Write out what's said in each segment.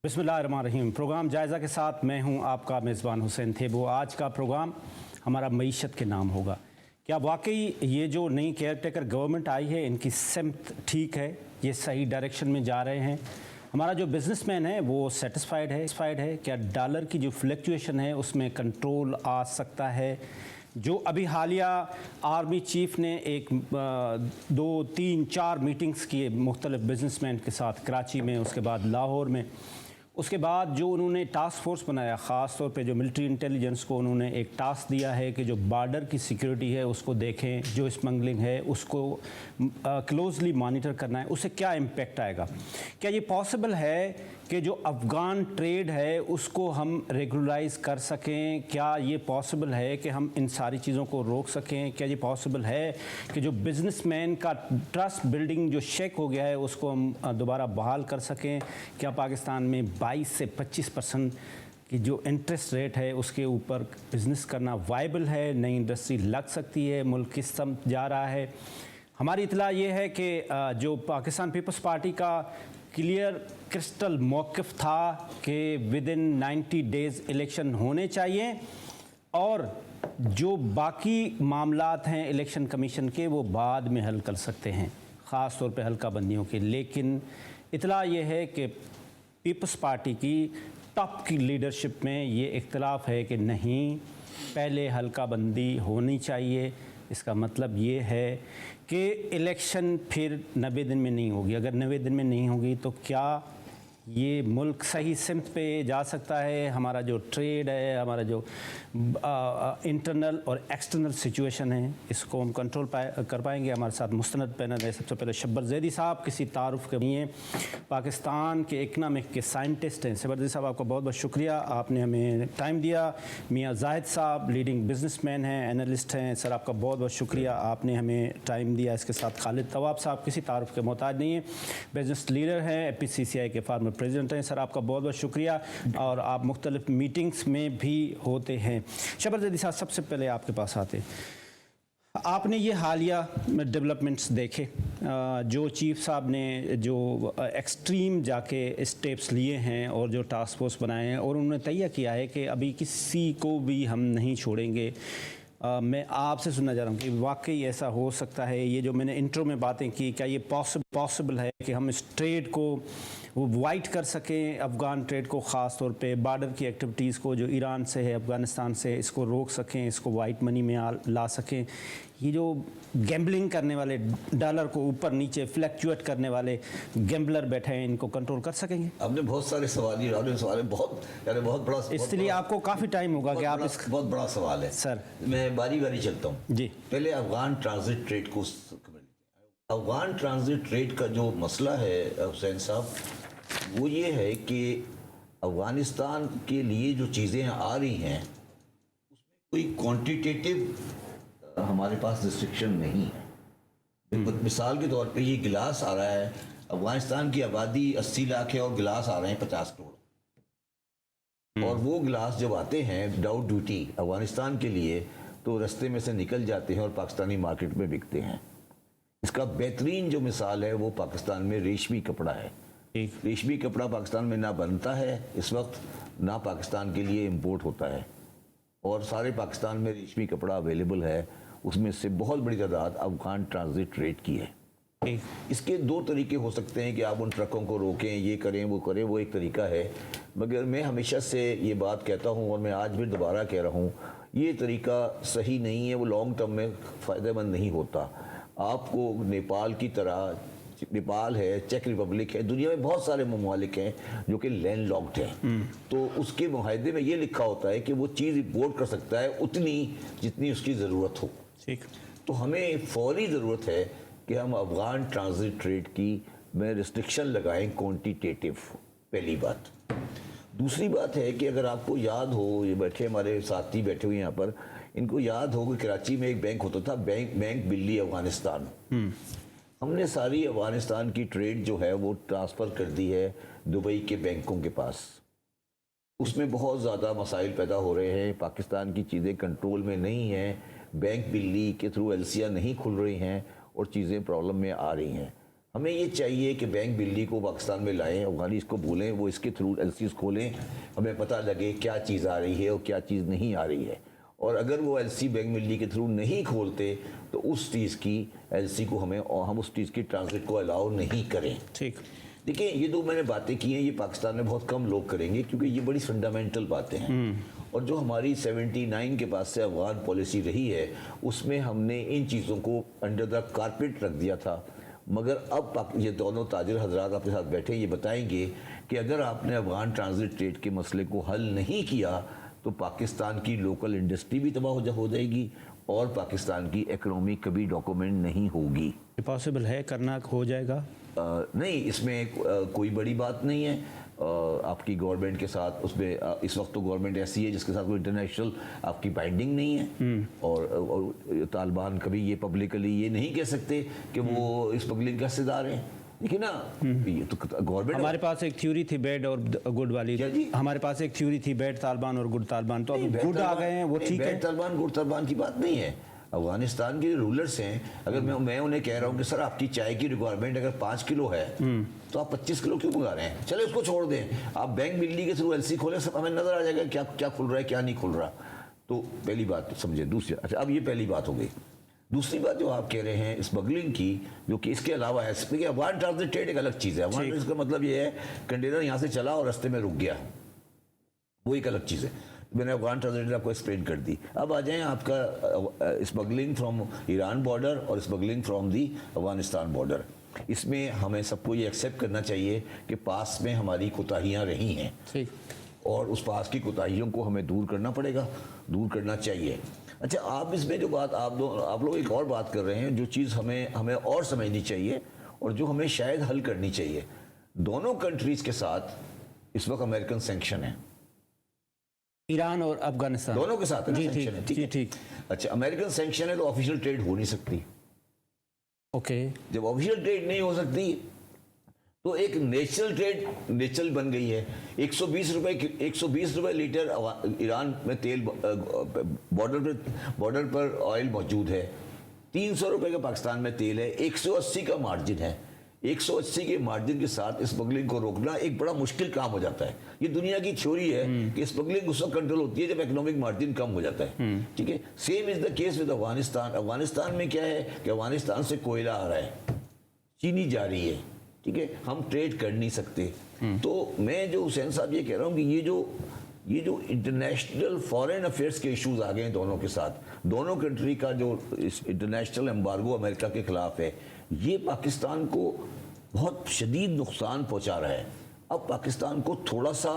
बिस्मिल्लाहिर्रहमानिर्रहीम। प्रोग्राम जायज़ा के साथ मैं हूं आपका मेज़बान हुसैन थेबो। आज का प्रोग्राम हमारा मईशत के नाम होगा। क्या वाकई ये जो नई केयर टेकर गवर्नमेंट आई है इनकी सिमत ठीक है, ये सही डायरेक्शन में जा रहे हैं? हमारा जो बिजनेसमैन है वो सेटिस्फाइड है? क्या डॉलर की जो फ्लक्चुएशन है उसमें कंट्रोल आ सकता है? जो अभी हालिया आर्मी चीफ ने एक 2, 3, 4 मीटिंग्स किए मुख्तलिफ बिजनेसमैन के साथ कराची में, उसके बाद लाहौर में, उसके बाद जो उन्होंने टास्क फोर्स बनाया, ख़ास तौर पे जो मिलिट्री इंटेलिजेंस को उन्होंने एक टास्क दिया है कि जो बॉर्डर की सिक्योरिटी है उसको देखें, जो स्मगलिंग है उसको क्लोजली मॉनिटर करना है, उससे क्या इम्पेक्ट आएगा? क्या ये पॉसिबल है कि जो अफ़गान ट्रेड है उसको हम रेगुलराइज कर सकें? क्या ये पॉसिबल है कि हम इन सारी चीज़ों को रोक सकें? क्या ये पॉसिबल है कि जो बिजनेसमैन का ट्रस्ट बिल्डिंग जो शेक हो गया है उसको हम दोबारा बहाल कर सकें? क्या पाकिस्तान में 22 से 25% की जो इंटरेस्ट रेट है उसके ऊपर बिज़नेस करना वायबल है? नई इंडस्ट्री लग सकती है? मुल्क किस समत जा रहा है? हमारी इतला ये है कि जो पाकिस्तान पीपल्स पार्टी का क्लियर क्रिस्टल मौक़िफ़ था कि विदिन 90 डेज़ इलेक्शन होने चाहिए और जो बाकी मामलात हैं इलेक्शन कमीशन के वो बाद में हल कर सकते हैं, ख़ास तौर पे हल्का बंदियों के। लेकिन इतला ये है कि पीपल्स पार्टी की टॉप की लीडरशिप में ये इख्तिलाफ़ है कि नहीं, पहले हल्का बंदी होनी चाहिए। इसका मतलब ये है कि इलेक्शन फिर 90 दिन में नहीं होगी। अगर 90 दिन में नहीं होगी तो क्या ये मुल्क सही सिमत पे जा सकता है? हमारा जो ट्रेड है, हमारा जो इंटरनल और एक्सटर्नल सिचुएशन है, इसको हम कंट्रोल कर पाएंगे? हमारे साथ मुस्तनद पैनल है। सबसे पहले शब्बर ज़ैदी साहब, किसी तारुफ के लिए पाकिस्तान के इकनॉमिक के साइंटिस्ट हैं। शब्बर ज़ैदी साहब, आपका बहुत बहुत शुक्रिया, आपने हमें टाइम दिया। मियाँ जाहिद साहब लीडिंग बिजनेसमैन हैं, एनालिस्ट हैं। सर, आपका बहुत बहुत शुक्रिया, आपने हमें टाइम दिया। इसके साथ खालिद तवाब साहब, किसी तारुफ के मोहताज नहीं है, बिजनेस लीडर हैं, APCCI के फार्मर प्रेसिडेंट हैं। सर, आपका बहुत बहुत शुक्रिया, और आप मुख्तलिफ मीटिंग्स में भी होते हैं। शब्बर ज़ैदी साहब, सबसे पहले आपके पास आते, आपने ये हालिया डेवलपमेंट्स देखे, जो चीफ साहब ने जो एक्सट्रीम जाके स्टेप्स लिए हैं और जो टास्क फोर्स बनाए हैं और उन्होंने तय किया है कि अभी किसी को भी हम नहीं छोड़ेंगे। मैं आपसे सुनना चाह रहा हूँ कि वाकई ऐसा हो सकता है? ये जो मैंने इंट्रो में बातें की, क्या ये पॉसिबल है कि हम इस ट्रेड को वो वाइट कर सकें, अफ़गान ट्रेड को, ख़ास तौर पे बॉर्डर की एक्टिविटीज़ को जो ईरान से है, अफ़गानिस्तान से, इसको रोक सकें, इसको वाइट मनी में ला सकें? ये जो गैम्बलिंग करने वाले, डॉलर को ऊपर नीचे फ्लक्चुएट करने वाले गैम्बलर बैठे हैं, इनको कंट्रोल कर सकेंगे? आपने बहुत सारे सवाल ही बहुत बड़ा, इसलिए आपको काफ़ी टाइम होगा कि आप इस बहुत बड़ा सवाल है सर। मैं बारी बारी चलता हूँ जी। पहले अफ़गान ट्रांजिट ट्रेड को। अफ़गान ट्रांजिट ट्रेड का जो मसला है हुसैन साहब, वो ये है कि अफ़गानिस्तान के लिए जो चीज़ें आ रही हैं उसमें कोई क्वांटिटेटिव हमारे पास रिस्ट्रिक्शन नहीं है। मिसाल के तौर पे ये गिलास आ रहा है, अफ़गानिस्तान की आबादी 80 लाख है और गिलास आ रहे हैं 50 करोड़, और वो गिलास जब आते हैं विदाउट ड्यूटी अफ़गानिस्तान के लिए तो रास्ते में से निकल जाते हैं और पाकिस्तानी मार्केट में बिकते हैं। इसका बेहतरीन जो मिसाल है वो पाकिस्तान में रेशमी कपड़ा है। रेशमी कपड़ा पाकिस्तान में ना बनता है इस वक्त, ना पाकिस्तान के लिए इंपोर्ट होता है, और सारे पाकिस्तान में रेशमी कपड़ा अवेलेबल है। उसमें से बहुत बड़ी तादाद अफ़गान ट्रांजिट ट्रेड की है। इसके 2 तरीके हो सकते हैं कि आप उन ट्रकों को रोकें, ये करें वो करें, वो एक तरीका है। मगर मैं हमेशा से ये बात कहता हूँ और मैं आज भी दोबारा कह रहा हूँ, ये तरीका सही नहीं है, वो लॉन्ग टर्म में फ़ायदेमंद नहीं होता। आपको नेपाल की तरह, नेपाल है, चेक रिपब्लिक है, दुनिया में बहुत सारे ममालिक हैं जो कि लैंड लॉक्ड हैं, तो उसके मुआहदे में ये लिखा होता है कि वो चीज़ इम्पोर्ट कर सकता है उतनी जितनी उसकी ज़रूरत हो। ठीक, तो हमें फौरी ज़रूरत है कि हम अफ़गान ट्रांजिट ट्रेड की में रिस्ट्रिक्शन लगाएं, क्वांटिटेटिव, पहली बात। दूसरी बात है कि अगर आपको याद हो, ये बैठे हमारे साथी बैठे हुए यहाँ पर, इनको याद हो कि कराची में एक बैंक होता था, बैंक बिल्ली अफ़गानिस्तान। हमने सारी अफ़गानिस्तान की ट्रेड जो है वो ट्रांसफ़र कर दी है दुबई के बैंकों के पास। उसमें बहुत ज़्यादा मसाइल पैदा हो रहे हैं, पाकिस्तान की चीज़ें कंट्रोल में नहीं हैं, बैंक बिल्ली के थ्रू एलसियाँ नहीं खुल रही हैं और चीज़ें प्रॉब्लम में आ रही हैं। हमें ये चाहिए कि बैंक बिल्ली को पाकिस्तान में लाएं, अफगानी इसको बोलें, वो इसके थ्रू एलसीज खोलें, हमें पता लगे क्या चीज़ आ रही है और क्या चीज़ नहीं आ रही है। और अगर वो एलसी बैंक बिल्ली के थ्रू नहीं खोलते तो उस चीज़ की एलसी को हम उस चीज़ की ट्रांजिट को अलाउ नहीं करें। ठीक। देखिए, ये जो मैंने बातें की हैं ये पाकिस्तान में बहुत कम लोग करेंगे क्योंकि ये बड़ी फंडामेंटल बातें हैं। और जो हमारी 79 के बाद से अफगान पॉलिसी रही है उसमें हमने इन चीज़ों को अंडर द कारपेट रख दिया था। मगर अब ये दोनों ताजिर हजरात आपके साथ बैठे ये बताएंगे कि अगर आपने अफगान ट्रांजिट ट्रेड के मसले को हल नहीं किया तो पाकिस्तान की लोकल इंडस्ट्री भी तबाह हो जाएगी और पाकिस्तान की इकोनॉमी कभी डॉक्यूमेंट नहीं होगी। पॉसिबल है, करना हो जाएगा? नहीं, इसमें कोई बड़ी बात नहीं है। आपकी गवर्नमेंट के साथ उसमें इस वक्त तो गवर्नमेंट ऐसी है जिसके साथ कोई इंटरनेशनल आपकी बाइंडिंग नहीं है। और तालिबान कभी ये पब्लिकली ये नहीं कह सकते कि वो स्मगलिंग का हिस्सेदार हैं। देखिए ना, ये तो गवर्नमेंट। हमारे पास एक थ्योरी थी बैड और गुड वाली। हमारे पास एक थ्योरी थी बैड तालिबान और गुड तालिबान, तो अब गुड आ गए हैं, वो ठीक है। बैड तालिबान गुड तालिबान की बात नहीं है। अफगानिस्तान के रूलर्स हैं, अगर मैं उन्हें कह रहा हूँ कि सर आपकी चाय की रिक्वायरमेंट अगर 5 किलो है तो आप 25 किलो क्यों मंगा रहे हैं? चले उसको छोड़ दें, आप बैंक बिल्ली के थ्रू एलसी खोलें, सब हमें नजर आ जाएगा क्या क्या खुल रहा है क्या नहीं खुल रहा। तो पहली बात समझे। दूसरी, अच्छा अब ये पहली बात हो गई। दूसरी बात जो आप कह रहे हैं स्मगलिंग की, जो कि इसके अलावा है, अफगान ट्रांजिट ट्रेड एक अलग चीज़ है। अफगान इसका मतलब ये है कंटेनर यहाँ से चला और रास्ते में रुक गया, वो एक अलग चीज़ है। मैंने अफगान ट्रांजिट आपको एक्सप्लेन कर दी। अब आ जाएं आपका स्मगलिंग फ्रॉम ईरान बॉर्डर और smuggling from the Afghanistan border. इसमें हमें सबको ये एक्सेप्ट करना चाहिए कि पास में हमारी कोताहियाँ रही हैं और उस पास की कोताहियों को हमें दूर करना पड़ेगा, दूर करना चाहिए। अच्छा, आप इसमें जो बात आप लोग एक और बात कर रहे हैं, जो चीज़ हमें और समझनी चाहिए और जो हमें शायद हल करनी चाहिए। दोनों कंट्रीज़ के साथ इस वक्त अमेरिकन सैंक्शन है, ईरान और अफगानिस्तान दोनों के साथ है ना सैंक्शन है, ठीक है। ठीक। अच्छा, अमेरिकन सैंक्शन है तो ऑफिशियल ट्रेड हो नहीं सकती। ओके। जब ऑफिशियल ट्रेड नहीं हो सकती तो एक नेचुरल ट्रेड नेचुरल बन गई है। 120 रुपए लीटर ईरान में तेल बॉर्डर पर ऑयल मौजूद है। 300 रुपए का पाकिस्तान में तेल है। 180 का मार्जिन है। 180 के मार्जिन के साथ स्मगलिंग को रोकना एक बड़ा मुश्किल काम हो जाता है। ये दुनिया की थ्योरी है कि स्मगलिंग उस वक्त कंट्रोल होती है जब इकोनॉमिक मार्जिन कम हो जाता है। ठीक है, same is the case with Afghanistan. Afghanistan में क्या है कि अफगानिस्तान से कोयला आ रहा है, चीनी जा रही है, ठीक है, हम ट्रेड कर नहीं सकते। तो मैं जो हुसैन साहब ये कह रहा हूँ कि ये जो इंटरनेशनल फॉरेन अफेयर्स के इश्यूज आ गए हैं दोनों के साथ, दोनों कंट्री का जो इंटरनेशनल एम्बार्गो अमेरिका के खिलाफ है, ये पाकिस्तान को बहुत शदीद नुकसान पहुंचा रहा है। अब पाकिस्तान को थोड़ा सा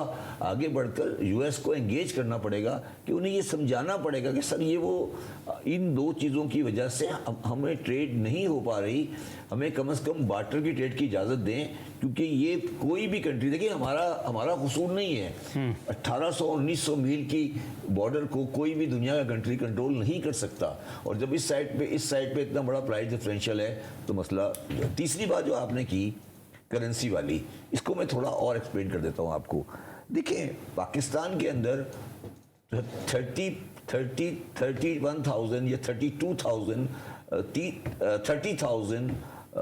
आगे बढ़कर यूएस को एंगेज करना पड़ेगा कि उन्हें ये समझाना पड़ेगा कि सर ये वो इन दो चीज़ों की वजह से हमें ट्रेड नहीं हो पा रही, हमें कम से कम बार्टर की ट्रेड की इजाज़त दें, क्योंकि ये कोई भी कंट्री, देखिए हमारा कसूर नहीं है। 1800-1900 मील की बॉर्डर को कोई भी दुनिया का कंट्री कंट्रोल नहीं कर सकता। और जब इस साइड पे इतना बड़ा प्राइस डिफरेंशियल है तो मसला। तीसरी बात जो आपने की करेंसी वाली, इसको मैं थोड़ा और एक्सप्लेन कर देता हूँ आपको। देखिए, पाकिस्तान के अंदर 31,000 या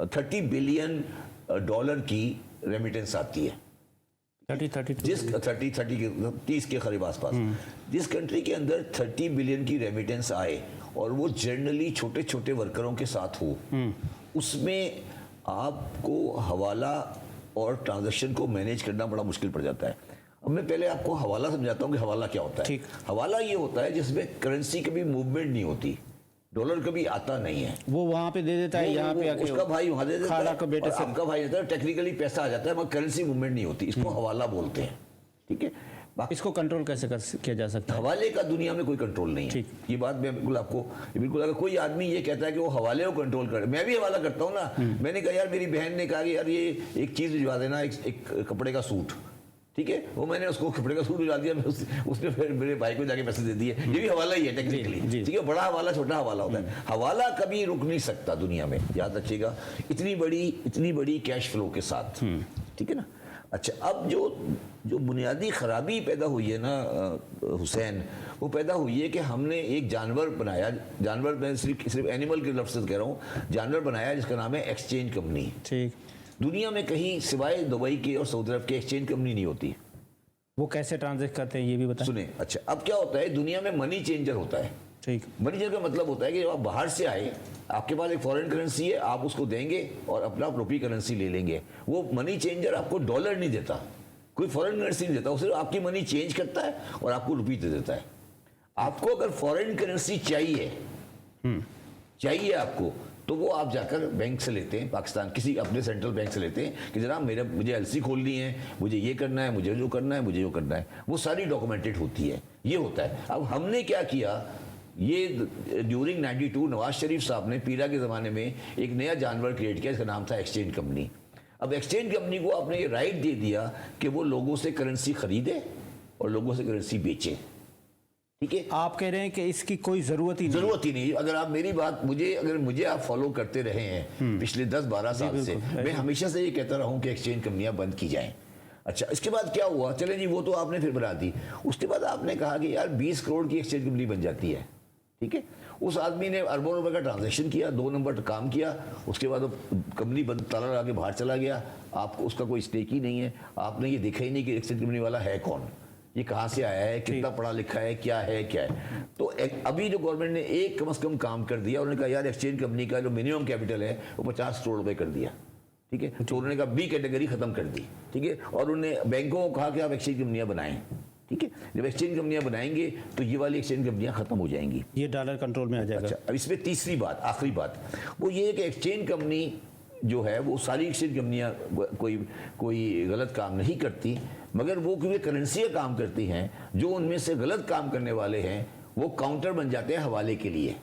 30 बिलियन डॉलर की रेमिटेंस आती है। 30 के करीब आसपास। जिस कंट्री के अंदर 30 बिलियन की रेमिटेंस आए और वो जनरली छोटे छोटे वर्करों के साथ हो, उसमें आपको हवाला और ट्रांजैक्शन को मैनेज करना बड़ा मुश्किल पड़ जाता है। अब मैं पहले आपको हवाला समझाता हूँ कि हवाला क्या होता है। हवाला ये होता है जिसमें करेंसी कभी मूवमेंट नहीं होती, डॉलर कभी आता नहीं है, वो वहाँ पे दे देता है, यहाँ पे आके उसका भाई वहाँ दे देता है, का बेटे से आपका भाई देता है, टेक्निकली पैसा आ जाता है मगर करेंसी मूवमेंट नहीं होती। इसको हवाला बोलते हैं, ठीक है। इसको कंट्रोल कैसे किया जा सकता है? हवाले का दुनिया में कोई कंट्रोल नहीं है। ये बात मैं बिल्कुल अगर कोई आदमी ये कहता है कि वो हवाले को कंट्रोल करे, मैं भी हवाला करता हूँ ना। मैंने कहा यार, मेरी बहन ने कहा कि यार ये एक चीज़ भिजवा देना, एक कपड़े का सूट, ठीक है, वो मैंने उसको कपड़े का सूट भिजवा दिया, उसने फिर मेरे भाई को जाके पैसे दे दिए। ये भी हवाला ही है टेक्निकली, ठीक है। बड़ा हवाला छोटा हवाला होता है। हवाला कभी रुक नहीं सकता दुनिया में, याद रखिएगा, इतनी बड़ी कैश फ्लो के साथ, ठीक है ना। अच्छा, अब जो बुनियादी खराबी पैदा हुई है ना हुसैन, वो पैदा हुई है कि हमने एक जानवर बनाया, जानवर मैं सिर्फ एनिमल के लफ्ज़ से कह रहा हूँ, जानवर बनाया जिसका नाम है एक्सचेंज कंपनी। ठीक। दुनिया में कहीं सिवाय दुबई के और सऊदी अरब के एक्सचेंज कंपनी नहीं होती। वो कैसे ट्रांजेक्ट करते हैं ये भी बताएं। सुने, अच्छा अब क्या होता है, दुनिया में मनी चेंजर होता है। ठीक। मनी चेंजर का मतलब होता है कि जब आप बाहर से आए, आपके पास एक फॉरेन करेंसी है, आप उसको देंगे और अपना रुपी करेंसी ले लेंगे। वो मनी चेंजर आपको डॉलर नहीं देता, कोई फॉरेन करेंसी नहीं देता, वो सिर्फ आपकी मनी चेंज करता है और आपको रुपी दे देता है। आपको अगर फॉरेन करेंसी चाहिए आपको, तो वो आप जाकर बैंक से लेते हैं, पाकिस्तान किसी अपने सेंट्रल बैंक से लेते हैं कि जनाब मुझे एलसी खोलनी है, मुझे ये करना है, मुझे जो करना है, मुझे जो करना है, वो सारी डॉक्यूमेंटेड होती है। ये होता है। अब हमने क्या किया, ये ड्यूरिंग 92 नवाज शरीफ साहब ने पीरा के ज़माने में एक नया जानवर क्रिएट किया, इसका नाम था एक्सचेंज कंपनी। अब एक्सचेंज कंपनी को आपने ये राइट दे दिया कि वो लोगों से करेंसी खरीदे और लोगों से करेंसी बेचे। ठीक है, आप कह रहे हैं कि इसकी कोई जरूरत ही नहीं। अगर आप मेरी बात मुझे आप फॉलो करते रहे हैं पिछले 10-12 साल से, मैं हमेशा से ये कहता रहा हूं कि एक्सचेंज कंपनियां बंद की जाएं। अच्छा, इसके बाद क्या हुआ, चले जी वो तो आपने फिर बना दी। उसके बाद आपने कहा कि यार 20 करोड़ की एक्सचेंज कंपनी बन जाती है। ठीक है, उस आदमी ने अरबों रुपए का ट्रांजैक्शन किया, 2 नंबर काम किया, उसके बाद कंपनी बंद, ताला लगा के बाहर चला गया। आपको उसका कोई स्टेक ही नहीं है, आपने ये देखा ही नहीं कि एक्सचेंज कंपनी वाला है कौन, ये कहाँ से आया है, कितना पढ़ा लिखा है, क्या है। तो अभी जो गवर्नमेंट ने एक कम से कम काम कर दिया, उन्होंने कहा यार एक्सचेंज कंपनी का जो मिनिमम कैपिटल है वो 50 करोड़ रुपए कर दिया। ठीक है, तो उन्होंने कहा बी कैटेगरी खत्म कर दी। ठीक है, और उन्होंने बैंकों को कहा कि आप एक्सचेंज कंपनियां बनाएं। ठीक है, जब एक्सचेंज कंपनियां बनाएंगे तो ये वाली एक्सचेंज कंपनियां खत्म हो जाएंगी, ये डॉलर कंट्रोल में आ जाएगा। अच्छा, अब इसमें तीसरी बात, आखिरी बात, वो ये है कि एक्सचेंज कंपनी जो है वो सारी एक्सचेंज कंपनियां कोई गलत काम नहीं करती, मगर वो क्योंकि करेंसी का काम करती हैं, जो उनमें से गलत काम करने वाले हैं वो काउंटर बन जाते हैं हवाले के लिए।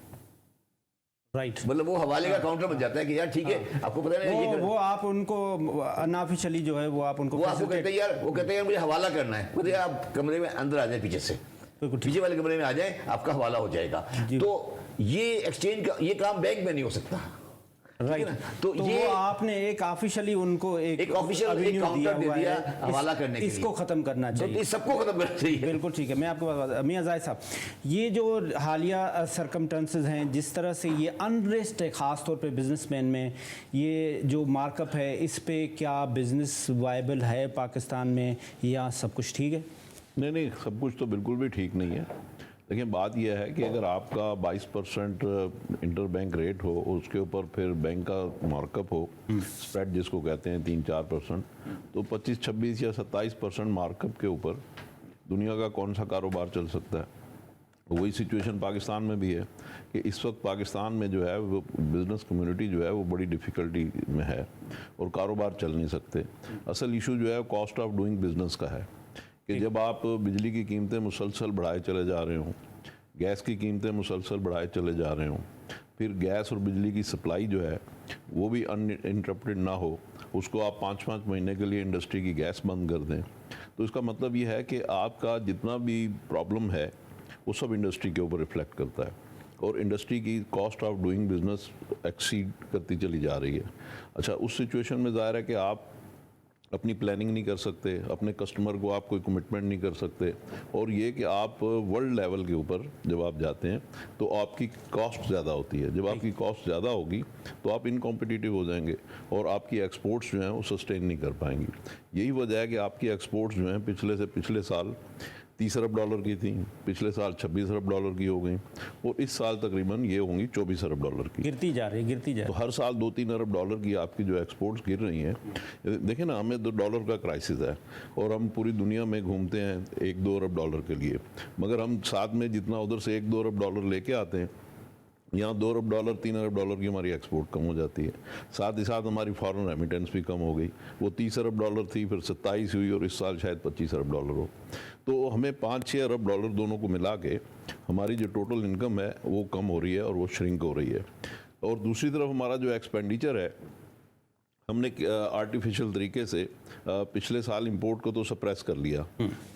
राइट, मतलब वो हवाले का काउंटर बन जाता है कि यार ठीक है, आपको पता है वो आप उनको अनऑफिशियली जो है वो आपको कहते हैं यार मुझे हवाला करना है, बोलते आप कमरे में अंदर आ जाए, पीछे वाले कमरे में आ जाए, आपका हवाला हो जाएगा। तो ये एक्सचेंज का ये काम बैंक में नहीं हो सकता। राइट, तो ये वो आपने एक ऑफिशियली उनको एक ऑफिशियल काउंटर दे दिया हवाला करने के लिए। इसको खत्म करना चाहिए, तो सबको खत्म करना चाहिए। बिल्कुल ठीक है। मैं आपको बात, मियां जाहिद साहब, ये जो हालिया सरकमस्टेंसेस हैं, जिस तरह से ये अनरेस्ट है ख़ास तौर पे बिजनेसमैन में, ये जो मार्कअप है, इस पे क्या बिजनेस वायबल है पाकिस्तान में, या सब कुछ ठीक है? नहीं, सब कुछ तो बिल्कुल भी ठीक नहीं है। लेकिन बात यह है कि अगर आपका 22% इंटर बैंक रेट हो, उसके ऊपर फिर बैंक का मार्कअप हो, स्प्रेड जिसको कहते हैं 3-4%, तो 25, 26 या 27% मार्कअप के ऊपर दुनिया का कौन सा कारोबार चल सकता है? वही सिचुएशन पाकिस्तान में भी है कि इस वक्त पाकिस्तान में जो है वो बिज़नेस कम्युनिटी जो है वो बड़ी डिफ़िकल्टी में है और कारोबार चल नहीं सकते। असल इशू जो है कॉस्ट ऑफ डूइंग बिज़नेस का है कि जब आप बिजली की कीमतें मुसलसल बढ़ाए चले जा रहे हों, गैस की कीमतें मुसलसल बढ़ाए चले जा रहे हों, फिर गैस और बिजली की सप्लाई जो है वो भी अनइंटरप्टेड ना हो, उसको आप 5-5 महीने के लिए इंडस्ट्री की गैस बंद कर दें, तो इसका मतलब ये है कि आपका जितना भी प्रॉब्लम है वो सब इंडस्ट्री के ऊपर रिफ्लेक्ट करता है और इंडस्ट्री की cost of doing business exceed करती चली जा रही है। अच्छा, उस सिचुएशन में ज़ाहिर है कि आप अपनी प्लानिंग नहीं कर सकते, अपने कस्टमर को आप कोई कमिटमेंट नहीं कर सकते, और ये कि आप वर्ल्ड लेवल के ऊपर जब आप जाते हैं तो आपकी कॉस्ट ज़्यादा होती है। जब आपकी कॉस्ट ज़्यादा होगी तो आप इनकॉम्पिटिटिव हो जाएंगे और आपकी एक्सपोर्ट्स जो हैं वो सस्टेन नहीं कर पाएंगी। यही वजह है कि आपकी एक्सपोर्ट्स जो हैं पिछले साल 30 अरब डॉलर की थी, पिछले साल 26 अरब डॉलर की हो गई और इस साल तकरीबन ये होंगी 24 अरब डॉलर की। गिरती जा रही है। तो हर साल 2-3 अरब डॉलर की आपकी जो एक्सपोर्ट्स गिर रही हैं। देखिए ना, हमें तो डॉलर का क्राइसिस है और हम पूरी दुनिया में घूमते हैं 1-2 अरब डॉलर के लिए, मगर हम साथ में जितना उधर से 1-2 अरब डॉलर लेके आते हैं, यहाँ 2 अरब डॉलर 3 अरब डॉलर की हमारी एक्सपोर्ट कम हो जाती है। साथ ही साथ हमारी फॉरेन रेमिटेंस भी कम हो गई। वो 30 अरब डॉलर थी, फिर 27 हुई और इस साल शायद 25 अरब डॉलर हो। तो हमें 5-6 अरब डॉलर दोनों को मिला के हमारी जो टोटल इनकम है वो कम हो रही है और वो श्रिंक हो रही है। और दूसरी तरफ हमारा जो एक्सपेंडिचर है, हमने आर्टिफिशियल तरीके से पिछले साल इंपोर्ट को तो सप्रेस कर लिया।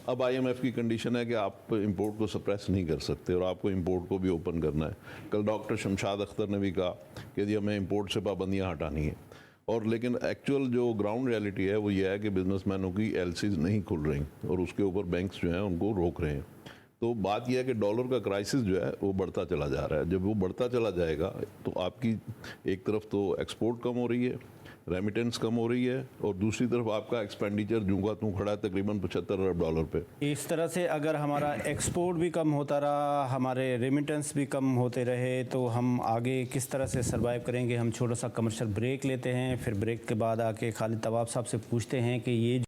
अब IMF की कंडीशन है कि आप इंपोर्ट को सप्रेस नहीं कर सकते और आपको इंपोर्ट को भी ओपन करना है। कल डॉक्टर शमशाद अख्तर ने भी कहा कि जी हमें इंपोर्ट से पाबंदियां हटानी है और लेकिन एक्चुअल जो ग्राउंड रियलिटी है वो ये है कि बिजनेसमैनों की एलसीज नहीं खुल रही और उसके ऊपर बैंक्स जो हैं उनको रोक रहे हैं। तो बात यह है कि डॉलर का क्राइसिस जो है वो बढ़ता चला जा रहा है। जब वो बढ़ता चला जाएगा तो आपकी एक तरफ तो एक्सपोर्ट कम हो रही है, रेमिटेंस कम हो रही है, और दूसरी तरफ आपका एक्सपेंडिचर जूंगा तू खड़ा है तकरीबन $75 अरब पे। इस तरह से अगर हमारा एक्सपोर्ट भी कम होता रहा, हमारे रेमिटेंस भी कम होते रहे, तो हम आगे किस तरह से सर्वाइव करेंगे। हम छोटा सा कमर्शियल ब्रेक लेते हैं, फिर ब्रेक के बाद आके खालिद तवाब साहब से पूछते हैं कि ये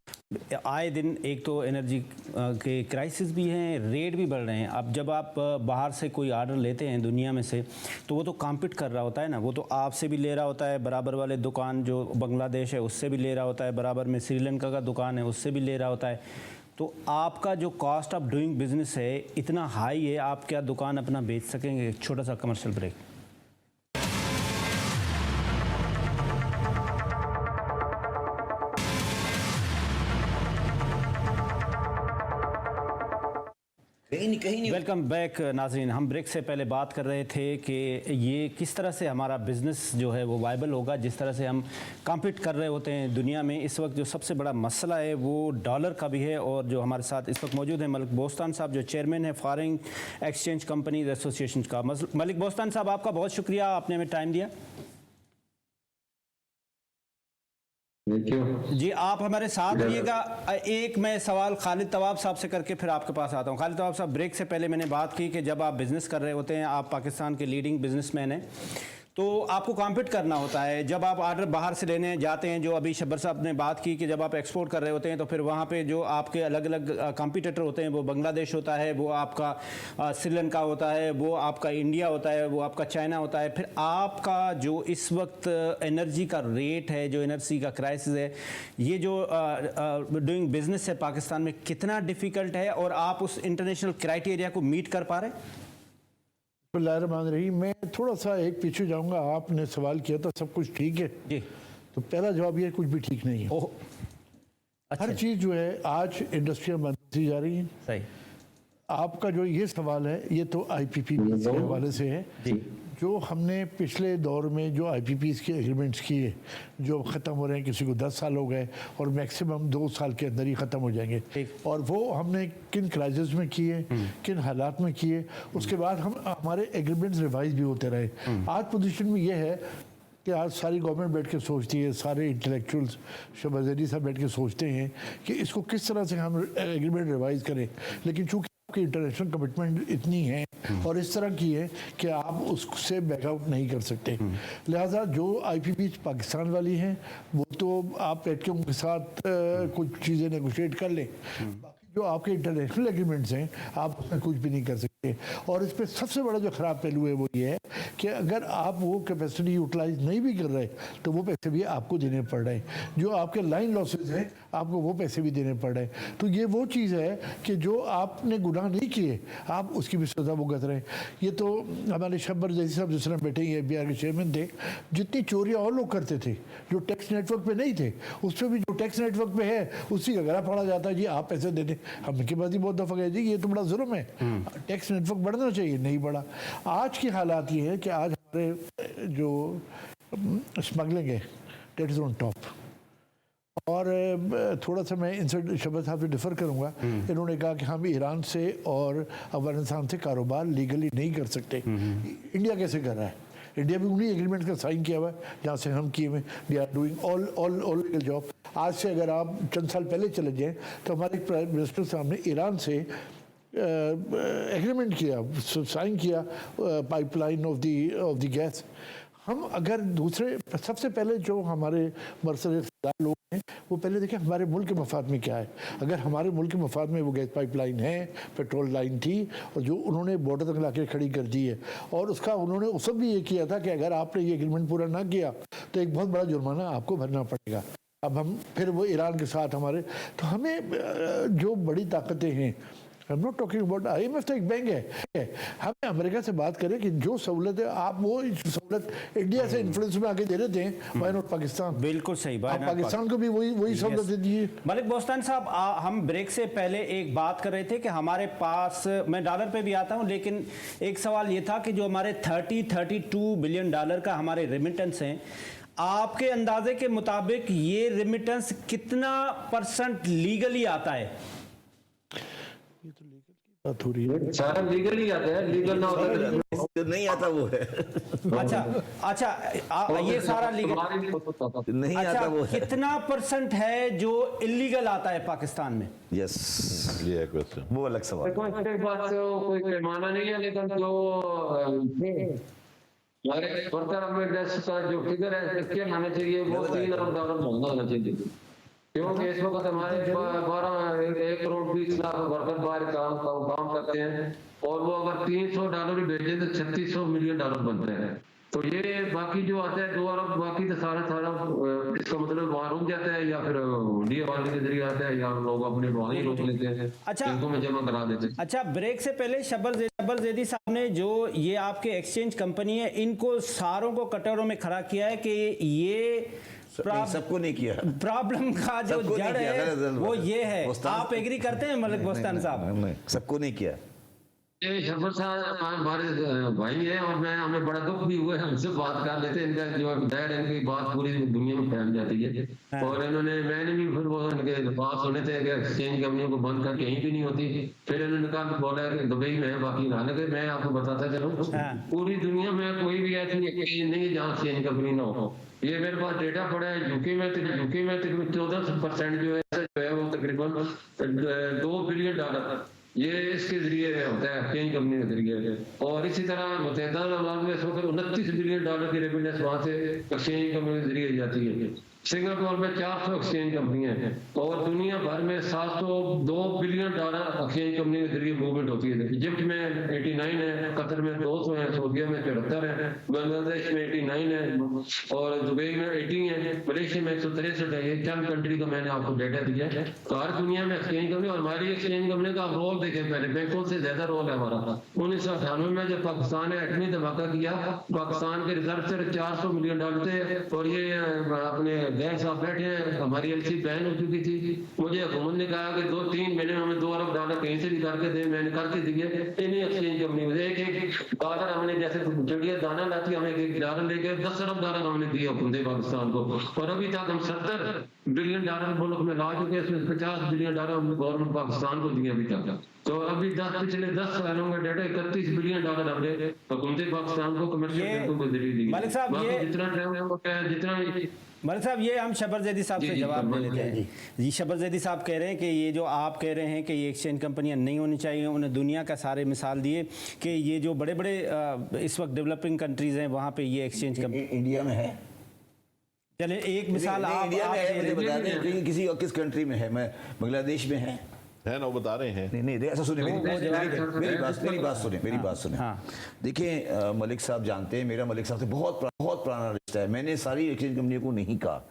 आए दिन एक तो एनर्जी के क्राइसिस भी हैं, रेट भी बढ़ रहे हैं। अब जब आप बाहर से कोई आर्डर लेते हैं दुनिया में से, तो वो तो कॉम्पीट कर रहा होता है ना, वो तो आपसे भी ले रहा होता है, बराबर वाले दुकान जो बांग्लादेश है उससे भी ले रहा होता है, बराबर में श्रीलंका का दुकान है उससे भी ले रहा होता है। तो आपका जो कॉस्ट ऑफ डूइंग बिजनेस है इतना हाई है, आप क्या दुकान अपना बेच सकेंगे। एक छोटा सा कमर्शियल ब्रेक। कहीं नहीं। वेलकम बैक नाज़रीन। हम ब्रेक से पहले बात कर रहे थे कि ये किस तरह से हमारा बिज़नेस जो है वो वायबल होगा, जिस तरह से हम कॉम्पीट कर रहे होते हैं दुनिया में। इस वक्त जो सबसे बड़ा मसला है वो डॉलर का भी है, और जो हमारे साथ इस वक्त मौजूद हैं मलिक बोस्तान साहब, जो चेयरमैन है फॉरेन एक्सचेंज कंपनीज एसोसिएशन का। मलिक बोस्तान साहब, आपका बहुत शुक्रिया, आपने हमें टाइम दिया। जी, आप हमारे साथ रहिएगा। एक मैं सवाल खालिद तवाब साहब से करके फिर आपके पास आता हूँ। खालिद तवाब साहब, ब्रेक से पहले मैंने बात की कि जब आप बिज़नेस कर रहे होते हैं, आप पाकिस्तान के लीडिंग बिजनेसमैन हैं, तो आपको कॉम्पीट करना होता है। जब आप आर्डर बाहर से लेने जाते हैं, जो अभी शब्बर साहब ने बात की कि जब आप एक्सपोर्ट कर रहे होते हैं, तो फिर वहाँ पे जो आपके अलग अलग कॉम्पिटिटर होते हैं, वो बांग्लादेश होता है, वो आपका श्रीलंका होता है, वो आपका इंडिया होता है, वो आपका चाइना होता है। फिर आपका जो इस वक्त एनर्जी का रेट है, जो एनर्जी का क्राइसिस है, ये जो डूइंग बिजनेस है पाकिस्तान में, कितना डिफ़िकल्ट है, और आप उस इंटरनेशनल क्राइटेरिया को मीट कर पा रहे हैं। रही मैं थोड़ा सा एक पीछे जाऊंगा। आपने सवाल किया था सब कुछ ठीक है जी, तो पहला जवाब ये कुछ भी ठीक नहीं है। ओह, अच्छा, हर चीज़ जो है आज इंडस्ट्रियाँ बंद होती जा रही हैं। सही। आपका जो ये सवाल है ये तो आईपीपी के हवाले से है। जी, जो हमने पिछले दौर में जो आईपीपीस के एग्रीमेंट्स किए, जो ख़त्म हो रहे हैं, किसी को 10 साल हो गए और मैक्सिमम 2 साल के अंदर ही ख़त्म हो जाएंगे, और वो हमने किन क्राइसिस में किए, किन हालात में किए, उसके बाद हमारे एग्रीमेंट्स रिवाइज भी होते रहे। आज पोजीशन में ये है कि आज सारी गवर्नमेंट बैठ के सोचती है, सारे इंटेलेक्चुअल्स शहबाज अली साहब बैठ के सोचते हैं कि इसको किस तरह से हम एग्रीमेंट रिवाइज करें। लेकिन चूँकि आपकी इंटरनेशनल कमिटमेंट इतनी है और इस तरह की है कि आप उससे बैकआउट नहीं कर सकते, लिहाजा जो आईपीपी पाकिस्तान वाली हैं वो तो आप बैठ के उनके साथ कुछ चीज़ें नेगोशिएट कर लें। जो आपके इंटरनेशनल एग्रीमेंट्स हैं आप उसमें कुछ भी नहीं कर सकते। और इस पर सबसे बड़ा जो ख़राब पहलू है वो ये है कि अगर आप वो कैपेसिटी यूटिलाइज नहीं भी कर रहे तो वो पैसे भी आपको देने पड़ रहे हैं। जो आपके लाइन लॉसेज हैं आपको वो पैसे भी देने पड़ रहे हैं। तो ये वो चीज़ है कि जो आपने गुनाह नहीं किए आप उसकी भी सज़ा भुगत रहे हैं। ये तो हमारे शब्बर जैसी साहब जिस तरह बैठे ही FBI के चेयरमैन थे, जितनी चोरियाँ और लोग करते थे जो टैक्स नेटवर्क पे नहीं थे, उस पर भी जो टैक्स नेटवर्क पे है उसी का गला फाड़ा जाता है, जी आप पैसे दे दें। हमने बात ही बहुत दफ़ा कही जी ये तो बड़ा जुल्म है, टैक्स नेटवर्क बढ़ना चाहिए, नहीं बढ़ा। आज की हालात ये है कि आज हमारे जो स्मगलिंग है डेट इज़ ऑन टॉप। और थोड़ा सा मैं इनसे शहबाज साहब से डिफ़र करूँगा। इन्होंने कहा कि हम ईरान से और अफगानिस्तान से कारोबार लीगली नहीं कर सकते। इंडिया कैसे कर रहा है? इंडिया भी उन्हीं एग्रीमेंट का साइन किया हुआ है जहाँ से हम किए हुए। They are doing all legal job. आज से अगर आप चंद साल पहले चले जाएँ तो हमारे प्राइम मिनिस्टर साहब ने ईरान से एग्रीमेंट किया, साइन किया पाइपलाइन ऑफ द गैस। हम अगर दूसरे सबसे पहले जो हमारे मर्सदार लोग हैं वो पहले देखें हमारे मुल्क के मफाद में क्या है। अगर हमारे मुल्क के मफाद में वो गैस पाइपलाइन है, पेट्रोल लाइन थी, और जो उन्होंने बॉर्डर तक लाके खड़ी कर दी है, और उसका उन्होंने उस सब भी ये किया था कि अगर आपने ये एग्रीमेंट पूरा ना किया तो एक बहुत बड़ा जुर्माना आपको भरना पड़ेगा। अब हम फिर वो ईरान के साथ हमारे, तो हमें जो बड़ी ताकतें हैं I am not talking about IMF तो एक बैंक है। हमें अमेरिका से बात करें कि जो सहूलत है आप वो सहूलत इंडिया से इन्फ्लुएंस में आके दे रहे थे, व्हाई नॉट पाकिस्तान? बिल्कुल सही बात। आप पाकिस्तान को भी वही सहूलत दे दीजिए। मलिक बोस्तान साहब, हम ब्रेक से पहले एक बात कर रहे थे कि हमारे पास, मैं डॉलर पे भी आता हूं, लेकिन एक सवाल ये था कि जो हमारे 32 बिलियन डॉलर का हमारे रेमिटेंस हैं, आपके अंदाजे के मुताबिक ये रेमिटेंस कितना % लीगली आता है? ये तो लीगल की बात हो रही है। सारा लीगल ही आता है, लीगल ना होता जो नहीं आता वो है। अच्छा, ये सारा लीगल नहीं अच्छा, आता वो है। कितना % है जो इलीगल आता है पाकिस्तान में? यस, ये है क्वेश्चन। वो अलग सवाल। कोई पैमाना नहीं है, लेकिन जो हमारे वर्कर में डेस्क का जो फिगर है इसके आना चाहिए वो 3 अरब डॉलर महंगा होना चाहिए, क्योंकि इस वक्त हमारे 1 करोड़ 20 लाख वर्कर बाहर काम करते हैं, और वो अगर $300 भी भेजें तो $3600 मिलियन बनते हैं। तो ये बाकी जो आता है 2 अरब, बाकी तो सारा इसका मतलब वहाँ रुक जाता है, या फिर इंडिया वाले के जरिए आता है, या लोग अपने वहाँ ही रोक लेते हैं, अच्छा, बैंकों में जमा करा देते हैं। अच्छा, ब्रेक से पहले शब्बर जैदी साहब ने जो ये आपके एक्सचेंज कंपनी है, इनको सारों को कटोरों में खड़ा किया है कि ये सबको नहीं किया। प्रॉब्लम का जो जड़ है वो ये है। आप एग्री करते हैं मलिक बोस्तान साहब? सबको नहीं किया। ये शब्बर साहब हमारे भाई है, और हमें बड़ा दुख भी हुआ है, हमसे बात कर लेते हैं, इनका जो डैड इनकी बात पूरी दुनिया में फैल जाती है। और मैंने भी फिर वो इनके पास सुने थे कि एक्सचेंज कंपनियों को बंद कर कहीं भी नहीं होती। फिर इन्होंने कहा, बोला कि दुबई में है, बाकी रहने के। मैं आपको बताता चलूं, पूरी दुनिया में कोई भी ऐसी एक्सचेंज नहीं है जहाँ एक्सचेंज कंपनी ना हो। ये मेरे पास डेटा पड़ा है, यूके में 14% जो है वो तकरीबन $2 बिलियन ये इसके जरिए होता है, एक्सचेंज कंपनी के जरिए। और इसी तरह मुत्तहिदा अरब अमीरात में इस वक्त $29 बिलियन की रेमिटेंस वहाँ से एक्सचेंज कंपनी के जरिए जाती है। सिंगापुर में 400 एक्सचेंज कंपनियां हैं, और दुनिया भर में $702 बिलियन एक्सचेंज कंपनी के जरिए मूवमेंट होती है। इजिप्ट में 89 है, कतर में 200 है, सऊदीया में 74 है, बांग्लादेश में 89 है, और दुबई में 80 है, मलेशिया में 163 है। ये चंद कंट्री का मैंने आपको डेटा दिया है। तो हर दुनिया में एक्सचेंज कंपनी, और हमारी एक्सचेंज कंपनी का रोल देखें, पहले बैंकों से ज्यादा रोल है हमारा। 1998 में जब पाकिस्तान ने एटमी धमाका किया, पाकिस्तान के रिजर्व सिर्फ $400 मिलियन थे, और ये अपने बैंक साहब बैठे हैं, हमारी एलसी बैन हो चुकी थी। मुझे हुकूमत ने कहा कि 2-3 महीने में हमें $2 अरब कहीं से भी करके दे, मैंने करके दिए। इन्हीं एक्सचेंज कंपनी में एक डॉलर हमने, जैसे चिड़िया दाना लाती, हमें $1 लेके $10 अरब हमने दिए हुकूमत पाकिस्तान को। और अभी तक हम $70 बिलियन मुल्क में ला चुके हैं, इसमें $50 बिलियन हमने गवर्नमेंट पाकिस्तान को दिए अभी तक। तो अभी पिछले 10 सालों में डेटा $31 बिलियन हमने हुकूमत पाकिस्तान को कमर्शियल बैंकों को जरिए दिए। मलिक साहब, ये जितना मलिक साहब, ये हम शब्बर जैदी साहब से जवाब दे लेते हैं जी। शब्बर जैदी साहब कह रहे हैं कि ये जो आप कह रहे हैं कि ये एक्सचेंज कंपनियां नहीं होनी चाहिए, उन्हें दुनिया का सारे मिसाल दिए कि ये जो बड़े बड़े इस वक्त डेवलपिंग कंट्रीज हैं वहाँ पे ये एक्सचेंज कंपनी इंडिया में है। चले एक मिसाल आप इंडिया में है, मुझे बता दें किसी और किस कंट्री में है। मैं बांग्लादेश में है ना, वो बता रहे हैं। नहीं, ऐसा सुने, मेरी बात सुने। हाँ। देखिए, मलिक साहब जानते हैं, मेरा मलिक साहब से बहुत पुराना रिश्ता है। मैंने सारी एक्सचेंज कंपनियों को नहीं कहा।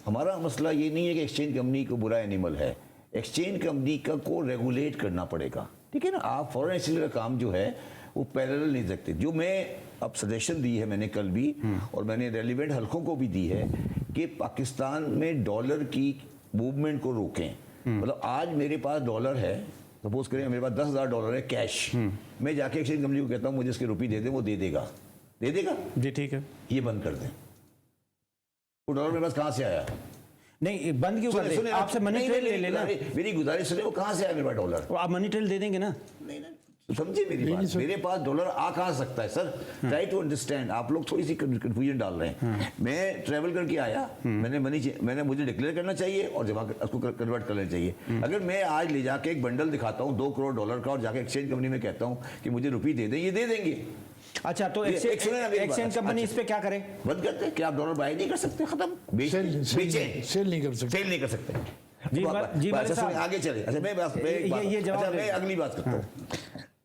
हमारा मसला ये नहीं है कि एक्सचेंज कंपनी को बुरा एनिमल है। एक्सचेंज कंपनी को रेगुलेट करना पड़ेगा, ठीक है ना। आप फॉरेन एक्सचेंज का काम जो है वो पैरेलल नहीं सकते। जो मैं अब सजेशन दी है मैंने कल भी, और मैंने रेलिवेंट हल्कों को भी दी है कि पाकिस्तान में डॉलर की मूवमेंट को रोकें। मतलब आज मेरे पास डॉलर है, सपोज करें मेरे पास $10,000 है कैश, मैं जाके एक्सचेंज कंपनी को कहता हूँ मुझे इसके रुपये दे दे, वो दे देगा जी, ठीक है, ये बंद कर दें। वो डॉलर मेरे पास कहाँ से आया? नहीं, बंद क्यों कर दें? आपसे मनी ट्रेल ले लेना। मेरी गुजारिश सुने, वो कहाँ से आया मेरे पास डॉलर? आप मनी ट्रेल दे देंगे ना? नहीं, समझे मेरी बात। मेरे पास डॉलर आ कहाँ सकता है सर? Try to understand. आप लोग थोड़ी सी कंफ्यूजन डाल रहे हैं। मैं ट्रैवल करके आया, मैंने मुझे डिक्लेयर करना चाहिए और जमा उसको कन्वर्ट कर लेना चाहिए। अगर मैं आज ले जाके एक बंडल दिखाता हूँ $2 करोड़ का, और जाके एक्सचेंज कंपनी में कहता हूँ कि मुझे रुपये दे दें, ये दे देंगे। अच्छा, तो एक्सचेंज कंपनी इस पे क्या करे? बंद करते हैं कि आप डॉलर बाय नहीं कर सकते, खत्म। सेल नहीं कर सकते। जी, आगे चले। अच्छा, मैं अगली बात करता हूँ।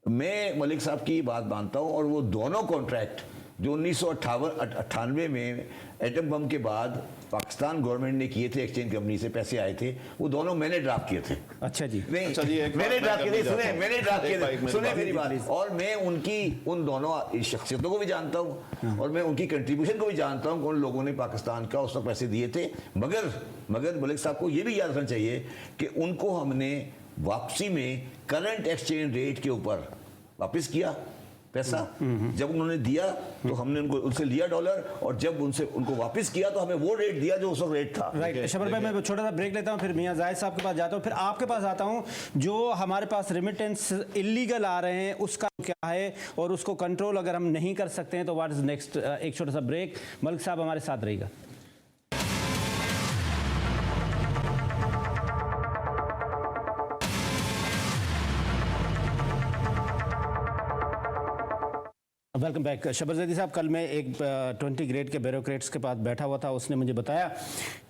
मैं मलिक साहब की बात मानता हूँ, और वो दोनों कॉन्ट्रैक्ट जो 1998 में एटम बम के बाद पाकिस्तान गवर्नमेंट ने किए थे एक्सचेंज कंपनी से पैसे आए थे, वो दोनों मैंने ड्राफ्ट किए थे। अच्छा जी। नहीं, अच्छा जी, एक मैंने बात ड्राफ्ट मैं किए थे, करना सुने, चाहता मैंने ड्राफ्ट किए थे, सुने मेरी बात। प्लीज। और मैं उन दोनों शख्सियतों को भी जानता हूँ और मैं उनकी कंट्रीब्यूशन को भी जानता हूँ, उन लोगों ने पाकिस्तान का उस वक्त पैसे दिए थे। मगर मलिक साहब को ये भी याद रखना चाहिए कि उनको हमने वापसी में करंट एक्सचेंज रेट के ऊपर वापस किया पैसा। जब उन्होंने दिया तो हमने उनसे लिया डॉलर, और जब उनको वापस किया तो हमें वो रेट दिया जो उस वक्त रेट था। राइट शबर भाई, मैं छोटा सा ब्रेक लेता हूँ, फिर मियां जाहिद साहब के पास जाता हूँ, फिर आपके पास आता हूँ। जो हमारे पास रेमिटेंस इलीगल आ रहे हैं उसका क्या है, और उसको कंट्रोल अगर हम नहीं कर सकते हैं तो व्हाट इज नेक्स्ट। एक छोटा सा ब्रेक, मलिक साहब हमारे साथ रहेगा। Welcome back. शबर जैदी साहब, कल मैं एक 20 ग्रेड के ब्यूरोक्रेट्स के पास बैठा हुआ था, उसने मुझे बताया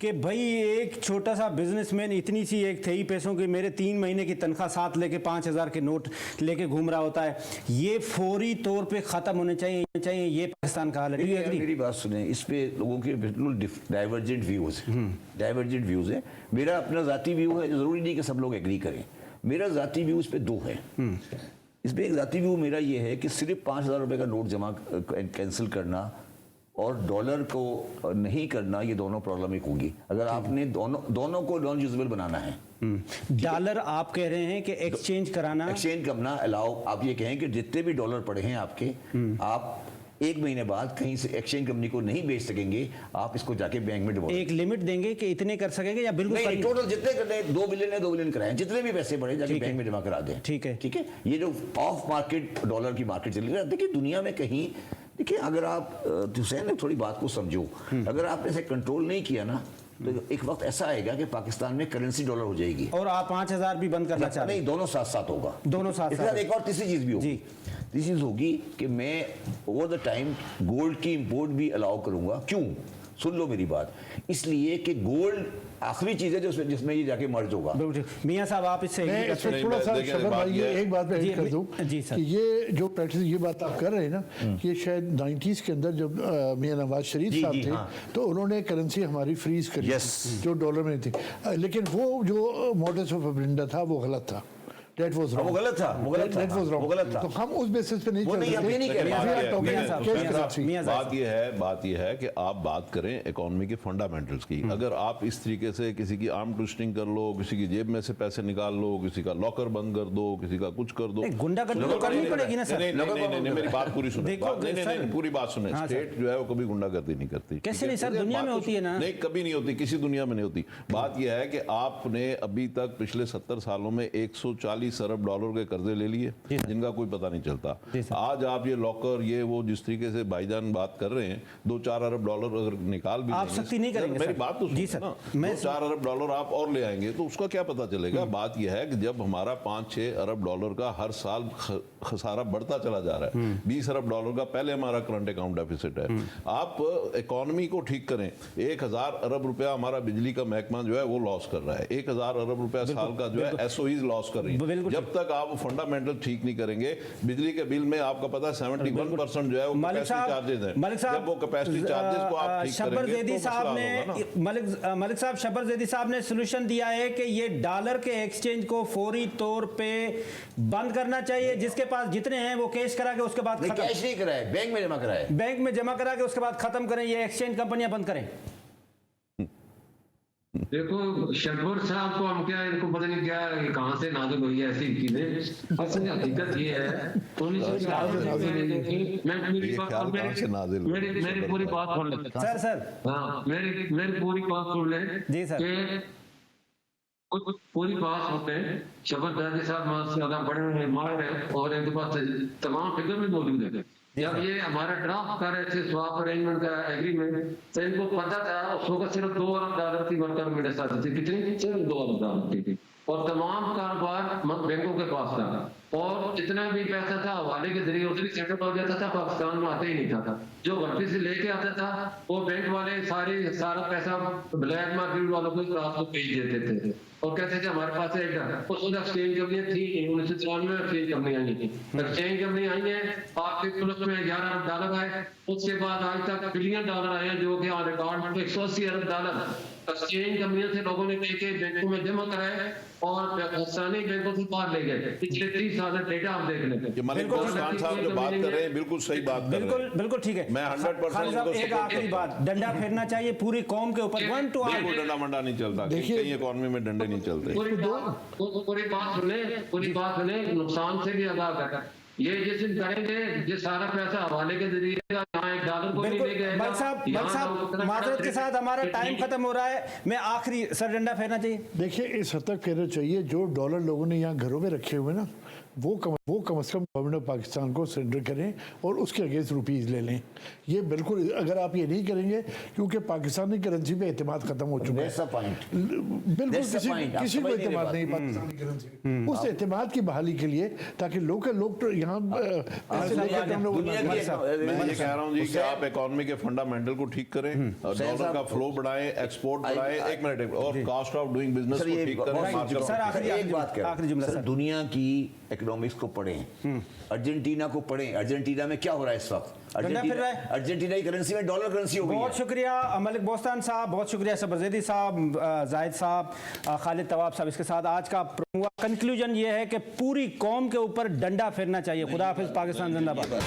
कि भाई एक छोटा सा बिजनेसमैन इतनी सी एक थई पैसों की मेरे 3 महीने की तनख्वाह साथ लेके 5000 के नोट लेके घूम रहा होता है, ये फौरी तौर पे ख़त्म होने चाहिए। ये पाकिस्तान का हाल है। मेरी बात सुने, इस पे लोगों के बिल्कुल डाइवर्जेंट व्यूज़ हैं। मेरा अपना ज़ाती व्यू है, ज़रूरी नहीं कि सब लोग एग्री करें। मेरा ज़ाती व्यू इस पे 2 है। इसमें एक ज़ाती व्यू मेरा ये है कि सिर्फ 5000 रुपये का नोट जमा कैंसिल करना और डॉलर को नहीं करना, ये दोनों प्रॉब्लमिक होगी। अगर आपने दोनों को नॉन यूजेबल बनाना है। डॉलर आप कह रहे हैं कि एक्सचेंज करना अलाउ, आप ये कहें कि जितने भी डॉलर पड़े हैं आपके, आप 1 महीने बाद कहीं से एक्सचेंज कंपनी को नहीं बेच सकेंगे, आप इसको जाके बैंक में डिपॉजिट। एक लिमिट देंगे कि इतने कर सकेंगे या बिल्कुल नहीं, टोटल जितने करने 2 बिलियन है, 2 बिलियन कराएं, जितने भी पैसे पड़े जाके बैंक में जमा करा दें। ठीक है। ये जो ऑफ मार्केट डॉलर की मार्केट चली रही है, देखिए दुनिया में कहीं, देखिए अगर आप हुसैन थोड़ी बात को समझो, अगर आपने इसे कंट्रोल नहीं किया ना तो एक वक्त ऐसा आएगा कि पाकिस्तान में करेंसी डॉलर हो जाएगी। और आप 5000 भी बंद करना चाहते हैं? नहीं, दोनों साथ साथ होगा। दोनों साथ साथ। एक और तीसरी चीज भी होगी। तीसरी चीज होगी कि मैं ओवर द टाइम गोल्ड की इंपोर्ट भी अलाउ करूंगा। क्यों? सुन लो मेरी बात। इसलिए कि गोल्ड आखिरी चीज है जिसमें ये जाके मर्ज होगा। मियां साहब आप इससे इसमें थोड़ा सा शबर भाई ये एक बात मैं ऐड कर दूं कि ये जो प्रैक्टिस, ये बात आप कर रहे हैं ना, कि शायद 90s के अंदर जब मियां नवाज शरीफ साहब थे तो उन्होंने करेंसी हमारी फ्रीज करी जो डॉलर में थी, लेकिन वो जो मॉडस ऑफ ऑपरेंडी था वो गलत था। That was wrong. वो गलत था। तो हम उस बेसिस पे नहीं वो नहीं, हम ये नहीं कह रहे। बात ये है कि आप बात करें इकोनॉमी के फंडामेंटल्स की। अगर आप इस तरीके से किसी की आर्म ट्विस्टिंग कर लो, किसी की जेब में से पैसे निकाल लो, किसी का लॉकर बंद कर दो, किसी का कुछ कर दो, गुंडागर्दी तो करनी पड़ेगी ना सर। नहीं, मेरी बात पूरी सुने, पूरी बात सुने। स्टेट जो है वो कभी गुंडागर्दी नहीं करती। कैसे नहीं सर, दुनिया में होती है ना। नहीं, कभी नहीं होती, किसी दुनिया में नहीं होती। बात यह है कि आपने अभी तक पिछले 70 सालों में 140 अरब डॉलर के कर्जे ले लिए जिनका कोई पता नहीं चलता। आज आप ये लॉकर, ये वो जिस तरीके से भाईजान बात कर रहे हैं, 2-4 अरब डॉलर अगर निकाल भी आप सख्ती नहीं करेंगे। मेरी बात तो सुनो ना, 2-4 अरब डॉलर आप और ले आएंगे तो उसका क्या पता चलेगा। बात यह है कि जब हमारा 5-6 अरब डॉलर का हर साल खसारा बढ़ता चला जा रहा है, 20 अरब डॉलर का पहले हमारा करंट अकाउंट डेफिसिट है। आप इकोनॉमी को ठीक करें। 1000 अरब रुपया हमारा बिजली का महकमा जो है वो लॉस कर रहा है। 1000 अरब रुपया साल का जो है एसओईज लॉस कर रही है। जब तक आप फंडामेंटल ठीक नहीं करेंगे, बिजली के बिल में आपका पता है 71% जो है वो कैपेसिटी चार्जेस हैं। जब वो कैपेसिटी चार्जेस को आप ठीक करेंगे तो मलिक साहब, शबर जैदी साहब ने सोल्यूशन दिया है कि ये डॉलर के एक्सचेंज को फौरी तौर पे बंद करना चाहिए। जिसके पास जितने हैं वो कैश करा के उसके बाद कैश नहीं कराए, बैंक में जमा कराए, बैंक में जमा करा के उसके बाद खत्म करें, ये एक्सचेंज कंपनियां बंद करें। देखो शब्बर साहब को हम क्या, इनको पता नहीं क्या कहां से नाजुक हुई है ऐसी चीजें। असल हकीकत ये है, मेरी पूरी बात सुन ले सर। हाँ, मेरी पूरी बात सुन ले जी सर। कुछ पूरी बात सुन ले। शब्बर दादी साहब मां ज्यादा बड़े मार है और इनके पास तमाम फिगर भी मौजूद है। जब ये हमारा ड्राफ्ट कर रहे थे स्वैप अरेंजमेंट का एग्रीमेंट, तो इनको पता था उसको सिर्फ 2 अरब डॉलर की वर्कर मेरे साथ थी। कितनी? सिर्फ 2 अरब डॉलर की थी। और तमाम कारोबार बैंकों के पास था, और जितना भी पैसा था हवाले के जरिए उधर ही सेटल हो जाता था, पाकिस्तान में आते ही नहीं था। जो गलती से लेके आता था वो बैंक वाले सारा पैसा ब्लैक मार्केट वालों को रात को भेज देते थे और कहते थे हमारे पास एक एक्सचेंज कंपनी थी 1993 में एक्सचेंज कंपनी आई थी। एक्सचेंज कंपनी आई है आपके प्लस में 11 अरब डॉलर आए, उसके बाद आज तक बिलियन डॉलर आए हैं, जो कि रिकॉर्ड 180 अरब डॉलर एक्सचेंज कंपनियों से लोगों ने लेके बैंकों में जमा कराए और पाकिस्तानी बैंकों से बाहर ले गए। पिछले 30 साल डेटा आप देख लेते ये मलिक बोस्तान साहब जो बात कर रहे हैं बिल्कुल सही बात कर रहे हैं। बिल्कुल ठीक है। मैं 100% खालिद साहब एक आखिरी बात, डंडा फेरना चाहिए पूरी कौम के ऊपर, 1 टू ऑल। बिल्कुल डंडा मंडा नहीं चलता, कई इकोनॉमी में डंडे नहीं चलते। पूरी बात सुने, नुकसान से भी आगाह कर ये जिस करेंगे ये सारा पैसा हवाले के जरिए यहाँ $1 को नहीं ले गए। मलिक साहब माजरत के साथ हमारा टाइम खत्म हो रहा है, मैं आखिरी सर डंडा फेरना चाहिए। देखिए इस हद तक कहना चाहिए जो डॉलर लोगों ने यहाँ घरों में रखे हुए ना वो कम से कम गवर्नमेंट ऑफ पाकिस्तान को सरेंडर करें और उसके अगेंस्ट रुपीज़ ले लें। ये बिल्कुल, अगर आप ये नहीं करेंगे क्योंकि पाकिस्तानी करेंसी पे एतमाद खत्म हो चुका है, बिल्कुल किसी को एतमाद नहीं पाकिस्तानी करेंसी पे। उस एतमाद की बहाली के लिए ताकि लोकल लोग तो यहाँ मैं ये कह रहा हूँ जी कि आप इकोनॉमी के फंडामेंटल को ठीक करें, डॉलर का फ्लो बढ़ाएं, एक्सपोर्ट बढ़ाएं, एक मिनट, और कॉस्ट ऑफ डूइंग बिजनेस को ठीक करें। एक बात कह रहा हूं, दुनिया की इकोनॉमिक्स को पढ़ें, अर्जेंटीना को पढ़ें। अर्जेंटीना में क्या हो रहा है इस वक्त? अर्जेंटीना की करेंसी में डॉलर करेंसी हो गई है। बहुत शुक्रिया मलिक बोस्तान साहब, बहुत शुक्रिया सबर जैदी साहब, जाहिद साहब, खालिद तवाब साहब। इसके साथ आज का कंक्लूजन ये है कि पूरी कौम के ऊपर डंडा फेरना चाहिए। खुदा हाफिज, पाकिस्तान जिंदाबाद।